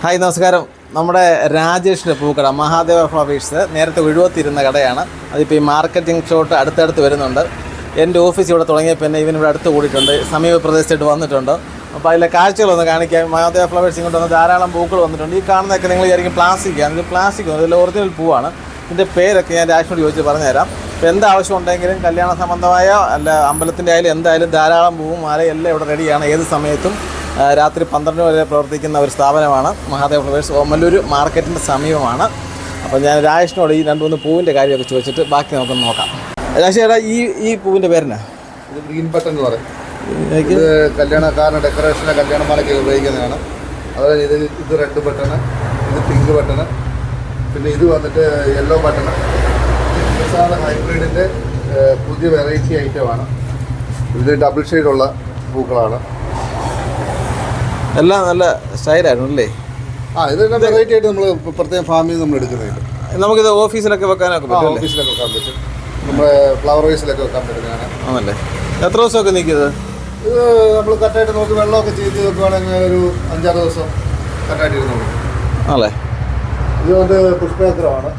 Hi നമസ്കാരം. നമ്മുടെ രാജേഷിൻ്റെ പൂക്കട Mahadeva flowers നേരത്തെ ഒഴിവത്തിരുന്ന കടയാണ്. അതിപ്പോൾ ഈ മാർക്കറ്റിംഗ് ഷോട്ട് അടുത്തടുത്ത് വരുന്നുണ്ട്. എൻ്റെ ഓഫീസ് ഇവിടെ തുടങ്ങിയപ്പോൾ തന്നെ ഇവനിവിടെ അടുത്ത് കൂടിയിട്ടുണ്ട്, സമീപ പ്രദേശത്തായിട്ട് വന്നിട്ടുണ്ട്. അപ്പോൾ അതിലെ കാഴ്ചകളൊന്ന് കാണിക്കാൻ മഹാദേവ ഫ്ലവേഴ്സ് ഇങ്ങോട്ട് വന്ന് ധാരാളം പൂക്കൾ വന്നിട്ടുണ്ട്. ഈ കാണുന്നതൊക്കെ നിങ്ങൾ വിചാരിക്കും പ്ലാസ്റ്റിക്കാണ്. ഇത് പ്ലാസ്റ്റിക് ഇതിൽ ഒറിജിനൽ പൂവാണ്. ഇതിൻ്റെ പേരൊക്കെ ഞാൻ രാജേഷിനോട് ചോദിച്ച് പറഞ്ഞുതരാം. ഇപ്പോൾ എന്താവശ്യം ഉണ്ടെങ്കിലും കല്യാണ സംബന്ധമായ അല്ല അമ്പലത്തിൻ്റെ ആയാലും എന്തായാലും ധാരാളം പൂവും മാലയും എല്ലാം ഇവിടെ റെഡിയാണ്. ഏത് സമയത്തും രാത്രി 12 വരെ പ്രവർത്തിക്കുന്ന ഒരു സ്ഥാപനമാണ് മഹാദേവ ഫ്ലവേഴ്സ്. ഓമല്ലൂർ മാർക്കറ്റിൻ്റെ സമീപമാണ്. അപ്പോൾ ഞാൻ രാജേഷിനോട് ഈ 2-3 പൂവിൻ്റെ കാര്യമൊക്കെ ചോദിച്ചിട്ട് ബാക്കി നമുക്കൊന്ന് നോക്കാം. രാജേഷ് ചേട്ടാ, ഈ പൂവിൻ്റെ പേരെന്നാ? ഇത് ഗ്രീൻ ബട്ടൺ എന്ന് പറയും. ഇത് കല്യാണക്കാരൻ്റെ ഡെക്കറേഷന് കല്യാണമാലയ്ക്ക് ഉപയോഗിക്കുന്നതാണ്. അതായത് ഇത് റെഡ് ബട്ടണ്, ഇത് പിങ്ക് ബട്ടണ്, പിന്നെ ഇത് വന്നിട്ട് യെല്ലോ ബട്ടണ്. സാധാരണ ഹൈബ്രിഡിൻ്റെ പുതിയ വെറൈറ്റി ഐറ്റമാണ്. ഇത് ഡബിൾ ഷെയ്ഡുള്ള പൂക്കളാണ്. എല്ലാം നല്ല സ്റ്റൈലായിരുന്നു അല്ലേ? ഇതെല്ലാം വെറൈറ്റി ആയിട്ട് നമ്മൾ പ്രത്യേകം ഫാമിൽ നിന്ന് നമ്മൾ എടുക്കുന്നുണ്ട്. നമുക്കിത് ഓഫീസിലൊക്കെ വെക്കാനൊക്കെ പറ്റും. ഓഫീസിലൊക്കെ വെക്കാൻ പറ്റും, നമ്മുടെ ഫ്ലവർ വൈസിലൊക്കെ വെക്കാൻ പറ്റുന്നതാണ്. ആണല്ലേ? എത്ര ദിവസമൊക്കെ നിൽക്കുന്നത്? ഇത് നമ്മൾ കറക്റ്റായിട്ട് നോക്കി വെള്ളമൊക്കെ ചെയ്ത് വെക്കുവാണെങ്കിൽ ഒരു 5-6 ദിവസം കറക്റ്റായിട്ട് ഇരുന്നു. ആണല്ലേ? ഇത് കൊണ്ട് പുഷ്പചക്രമാണ്.